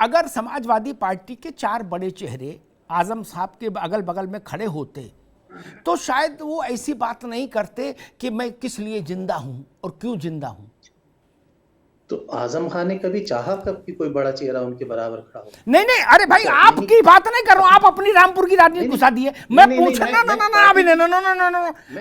अगर समाजवादी पार्टी के 4 बड़े चेहरे आजम साहब के अगल बगल में खड़े होते तो शायद वो ऐसी बात नहीं करते कि मैं किस लिए जिंदा हूं और क्यों जिंदा हूं। तो आजम खान ने कभी चाहा कब कि कोई बड़ा चेहरा उनके बराबर खड़ा हो? नहीं नहीं, अरे भाई आपकी बात नहीं कर रहा हूं, आप अपनी रामपुर की राजनीति घुसा दिए। मैं पूछ रहा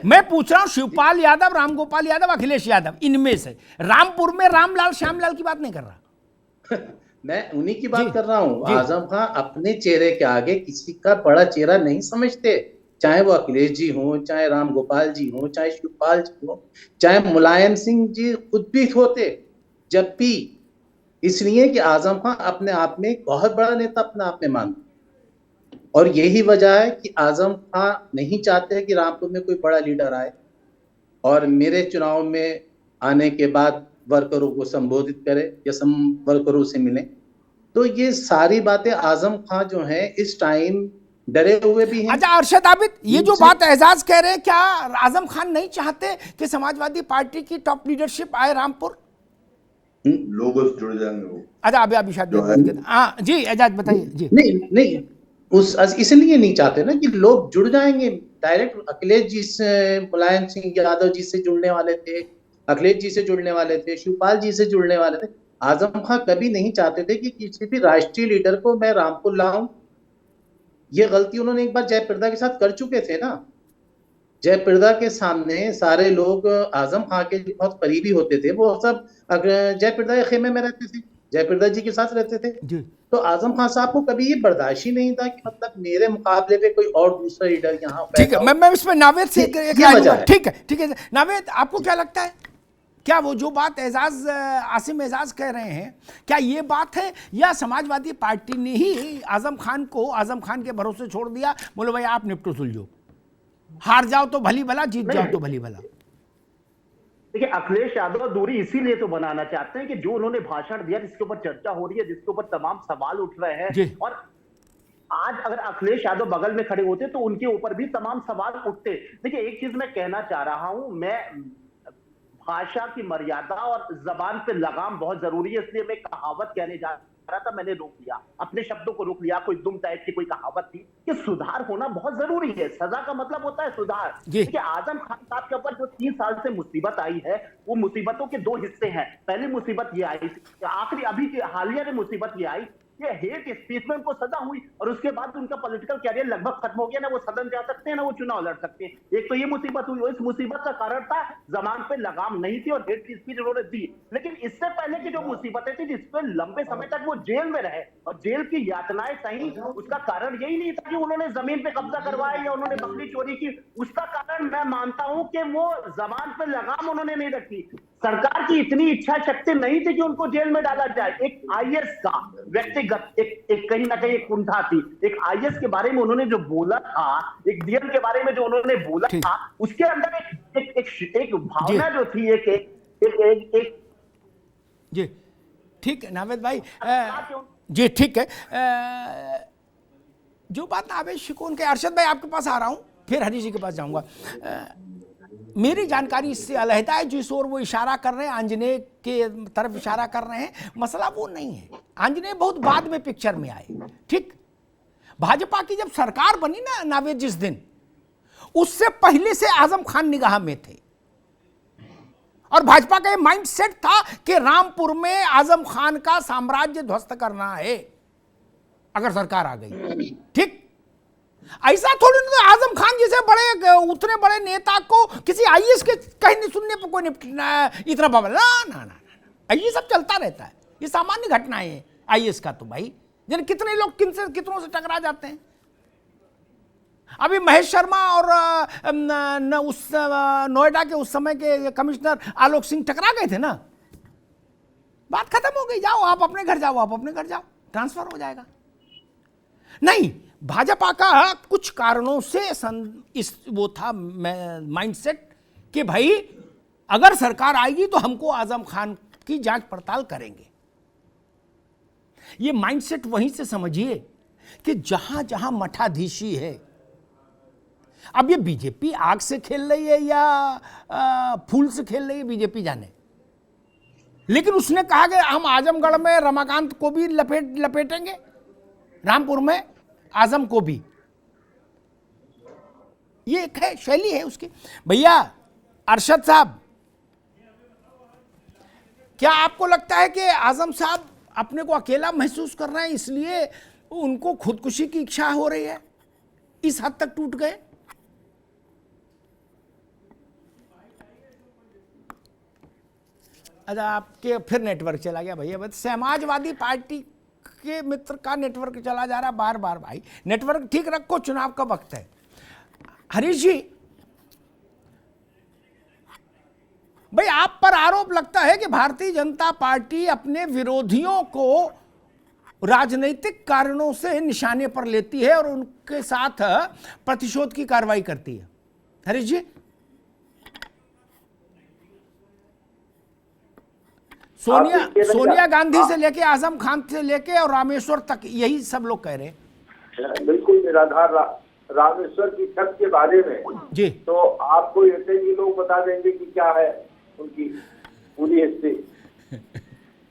मैं पूछ रहा हूं शिवपाल यादव, रामगोपाल यादव, अखिलेश यादव, इनमें से रामपुर में रामलाल श्यामलाल की बात नहीं कर रहा। मैं उन्हीं की बात कर रहा हूं। आजम खान अपने चेहरे के आगे किसी का बड़ा चेहरा नहीं समझते, चाहे वो अखिलेश जी हो, चाहे रामगोपाल जी हो, चाहे शिवपाल जी हो, चाहे मुलायम सिंह जी खुद भी होते, जब भी, इसलिए कि आजम खान अपने आप में बहुत बड़ा नेता अपने आप में मानते, और यही वजह है कि आजम खान नहीं चाहते कि रामपुर में कोई बड़ा लीडर आए और मेरे चुनाव में आने के बाद वर्करों को संबोधित करे या वर्करों से मिले। तो ये सारी बातें आजम खान जो है इस टाइम डरे हुए भी हैं। अच्छा अरशद आबिद, ये जो बात एजाज कह रहे हैं, क्या आजम खान नहीं चाहते कि समाजवादी पार्टी की टॉप लीडरशिप आए रामपुर? लोग जुड़ जाएंगे वो। अच्छा अभी शायद हाँ जी एजाज बताइए जी। नहीं इसलिए नहीं चाहते ना कि लोग जुड़ जाएंगे। डायरेक्ट अखिलेश जी से, मुलायम सिंह यादव जी से जुड़ने वाले थे, अखिलेश जी से जुड़ने वाले थे, शिवपाल जी से जुड़ने वाले थे। आजम खान कभी नहीं चाहते थे कि किसी भी राष्ट्रीय लीडर को मैं रामपुर लाऊं। ये गलती उन्होंने एक बार जयप्रदा के साथ कर चुके थे ना। जयप्रदा के सामने सारे लोग आजम खान के बहुत करीबी होते थे, वो सब जयप्रदा के खेमे में रहते थे, जयप्रदा जी के साथ रहते थे। तो आजम खान साहब को कभी ये बर्दाश्त ही नहीं था कि मतलब मेरे मुकाबले पे कोई और दूसरा लीडर यहाँ। ठीक है, मैं इसमें नावेद से ठीक है नावेद, आपको क्या लगता है, क्या वो जो बात एजाज आसिम एजाज कह रहे हैं, क्या ये बात है या समाजवादी पार्टी ने ही आजम खान को आजम खान के भरोसे छोड़ दिया, बोलो भाई आप निपटो सुलझो, हार जाओ तो भली भला, जीत जाओ तो भली भला? देखिए अखिलेश यादव दूरी इसीलिए तो बनाना चाहते हैं कि जो उन्होंने भाषण दिया, जिसके ऊपर चर्चा हो रही है, जिसके ऊपर तमाम सवाल उठ रहे हैं, और आज अगर अखिलेश यादव बगल में खड़े होते तो उनके ऊपर भी तमाम सवाल उठते। देखिए एक चीज मैं कहना चाह रहा हूं, मैं भाषा की मर्यादा और जबान पे लगाम बहुत जरूरी है, इसलिए मैं कहावत कहने जा रहा था, मैंने रोक लिया, अपने शब्दों को रोक लिया। कोई दुम टाइप की कोई कहावत थी कि सुधार होना बहुत जरूरी है, सजा का मतलब होता है सुधार। देखिए आजम खान साहब के ऊपर जो 3 साल से मुसीबत आई है, वो मुसीबतों के 2 हिस्से हैं। पहली मुसीबत ये आई, आखिरी अभी हालिया में मुसीबत ये आई, ये हेट स्पीच में उनको सजा हुई और उसके बाद उनका पॉलिटिकल कैरियर लगभग खत्म हो गया, ना वो सदन जा सकते हैं ना वो चुनाव लड़ सकते हैं। एक तो ये मुसीबत हुई, इस मुसीबत का कारण था जबान पे लगाम नहीं थी और हेट की स्पीच उन्होंने दी। लेकिन इससे पहले की जो मुसीबतें थी जिसपे लंबे समय तक वो जेल में रहे और जेल की यातनाएं सही, उसका कारण यही नहीं था कि उन्होंने जमीन पे कब्जा करवाया या उन्होंने बकरी चोरी की। उसका कारण मैं मानता हूं कि वो जबान पे लगाम उन्होंने नहीं रखी। सरकार की इतनी इच्छा शक्ति नहीं थी कि उनको जेल में डाला जाए। एक आईएएस का व्यक्तिगत एक कहीं ना कहीं एक कुंठा थी। एक आईएएस के बारे में उन्होंने जो बोला था, एक डीएम के बारे में जो उन्होंने बोला था, उसके अंदर एक भावना जो थी, एक जी ठीक है नावेद भाई, जी ठीक है। जो बात नावेद शिकोन के, अरशद भाई आपके पास आ रहा हूं, फिर हरी जी के पास जाऊंगा। मेरी जानकारी इससे अलहदा है, जिस ओर वो इशारा कर रहे हैं, आंजनेय के तरफ इशारा कर रहे हैं, मसला वो नहीं है। आंजनेय बहुत बाद में पिक्चर में आए, ठीक। भाजपा की जब सरकार बनी ना नावेद जिस दिन, उससे पहले से आजम खान निगाह में थे और भाजपा का ये माइंड सेट था कि रामपुर में आजम खान का साम्राज्य ध्वस्त करना है अगर सरकार आ गई, ठीक। ऐसा थोड़ी ना आजम खान जैसे बड़े उतने बड़े नेता को किसी आईएएस के कहने सुनने पर कोई इतना बबल ना, ये सब चलता रहता है, ये सामान्य घटनाएं हैं आईएएस का। तो भाई जन कितने लोग कितनों से टकरा जाते हैं। अभी महेश शर्मा और उस नोएडा के उस समय के कमिश्नर आलोक सिंह टकरा गए थे ना, बात खत्म हो गई, जाओ आप अपने घर जाओ, आप अपने घर जाओ, ट्रांसफर हो जाएगा। नहीं, भाजपा का कुछ कारणों से वो था माइंडसेट कि भाई अगर सरकार आएगी तो हमको आजम खान की जांच पड़ताल करेंगे। ये माइंडसेट वहीं से समझिए कि जहां जहां मठाधीशी है, अब ये बीजेपी आग से खेल रही है या फूल से खेल रही है, बीजेपी जाने। लेकिन उसने कहा कि हम आजमगढ़ में रमाकांत को भी लपेटेंगे, रामपुर में आजम को भी। ये एक है, शैली है उसकी। भैया अरशद साहब, क्या आपको लगता है कि आजम साहब अपने को अकेला महसूस कर रहे हैं, इसलिए उनको खुदकुशी की इच्छा हो रही है, इस हद तक टूट गए? अच्छा, आपके फिर नेटवर्क चला गया भैया। बस समाजवादी पार्टी के मित्र का नेटवर्क चला जा रहा बार बार। भाई नेटवर्क ठीक रखो, चुनाव का वक्त है। हरीश जी, भाई आप पर आरोप लगता है कि भारतीय जनता पार्टी अपने विरोधियों को राजनीतिक कारणों से निशाने पर लेती है और उनके साथ प्रतिशोध की कार्रवाई करती है। हरीश जी, सोनिया गांधी से लेके आजम खान से लेके और रामेश्वर तक यही सब लोग कह रहे हैं। बिल्कुल निराधार रामेश्वर की छत के बारे में जी, तो आपको ऐसे ही लोग बता देंगे कि क्या है उनकी पूरी हिस्ट्री।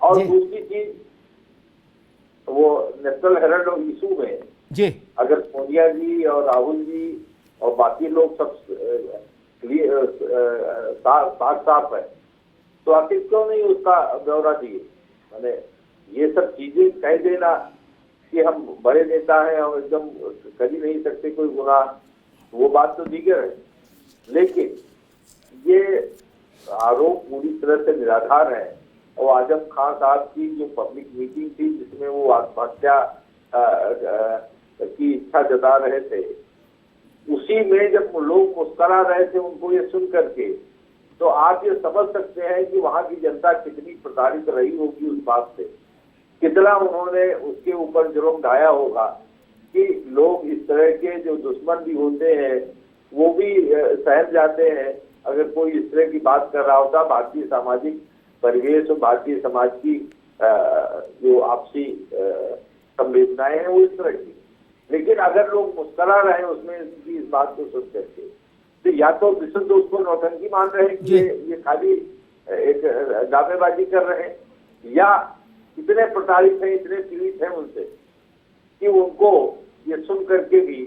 और दूसरी चीज, वो नेशनल हेराल्ड इशू में जी, अगर सोनिया जी और राहुल जी और बाकी लोग सब साफ है, तो आखिर क्यों नहीं उसका ब्यौरा दिए? मैंने ये सब चीजें कह देना कि हम बड़े नेता हैं और एकदम कर ही नहीं सकते कोई गुनाह, वो बात तो दीगर है, लेकिन ये आरोप पूरी तरह से निराधार है। और आजम खान साहब की जो पब्लिक मीटिंग थी जिसमें वो आत्महत्या की इच्छा जता रहे थे, उसी में जब लोग मुस्करा रहे थे उनको ये सुन करके, तो आप ये समझ सकते हैं कि वहां की जनता कितनी प्रताड़ित रही होगी उस बात से, कितना उन्होंने उसके ऊपर जुर्म ढाया होगा कि लोग इस तरह के जो दुश्मन भी होते हैं वो भी सहम जाते हैं अगर कोई इस तरह की बात कर रहा होता। भारतीय सामाजिक परिवेश और भारतीय समाज की जो आपसी संवेदनाएं हैं वो इस तरह की, लेकिन अगर लोग मुस्करा रहे हैं उसमें इस बात को सुन करके, तो या तो विशुद्ध उसको नौटंकी मान रहे हैं कि ये खाली एक दावेबाजी कर रहे हैं, या इतने प्रताड़ित हैं, इतने पीड़ित हैं उनसे कि उनको ये सुन करके भी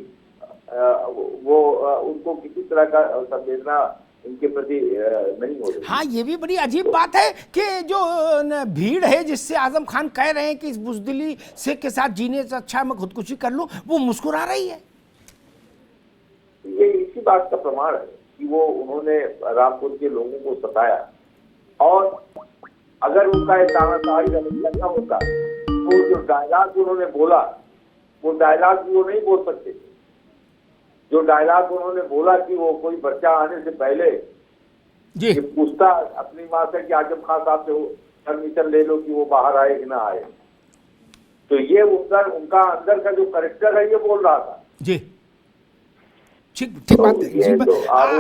वो उनको किसी तरह का संवेदना उनके प्रति नहीं हो रही। हाँ, ये भी बड़ी अजीब बात है कि जो भीड़ है जिससे आजम खान कह रहे हैं कि इस बुजदिली से के साथ जीने से अच्छा मैं खुदकुशी कर लूं, वो मुस्कुरा रही है। ये इसी बात का प्रमाण है कि वो उन्होंने रामपुर के लोगों को सताया, और अगर उनका एक तानाशाही रवैया न होता तो जो डायलॉग उन्होंने बोला वो डायलॉग वो नहीं बोल सकते थे। जो डायलॉग उन्होंने बोला कि वो कोई बच्चा आने से पहले ये पूछता अपनी माँ से कि आजम खान साहब से परमिशन ले लो कि वो बाहर आए कि ना आए, तो ये उनका अंदर का जो कैरेक्टर है ये बोल रहा था। जी, ठीक बात है।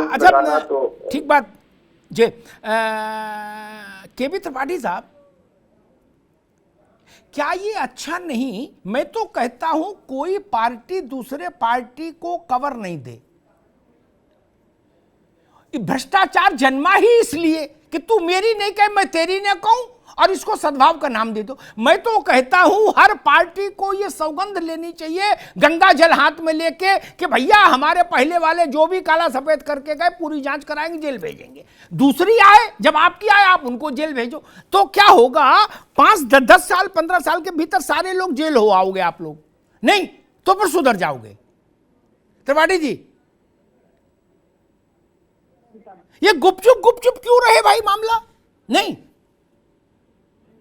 अच्छा, ठीक बात जी। केबी त्रिपाठी साहब, क्या ये अच्छा नहीं? मैं तो कहता हूं कोई पार्टी दूसरे पार्टी को कवर नहीं दे। भ्रष्टाचार जन्मा ही इसलिए कि तू मेरी नहीं कहे मैं तेरी नहीं कहूं और इसको सद्भाव का नाम दे दो। मैं तो कहता हूं हर पार्टी को ये सौगंध लेनी चाहिए गंगा जल हाथ में लेके कि भैया हमारे पहले वाले जो भी काला सफेद करके गए पूरी जांच कराएंगे, जेल भेजेंगे। दूसरी आए, जब आपकी आए आप उनको जेल भेजो, तो क्या होगा 5-10 साल 15 साल के भीतर सारे लोग जेल हो आओगे आप लोग, नहीं तो फिर सुधर जाओगे। त्रिपाठी जी, ये गुपचुप क्यों रहे भाई मामला? नहीं,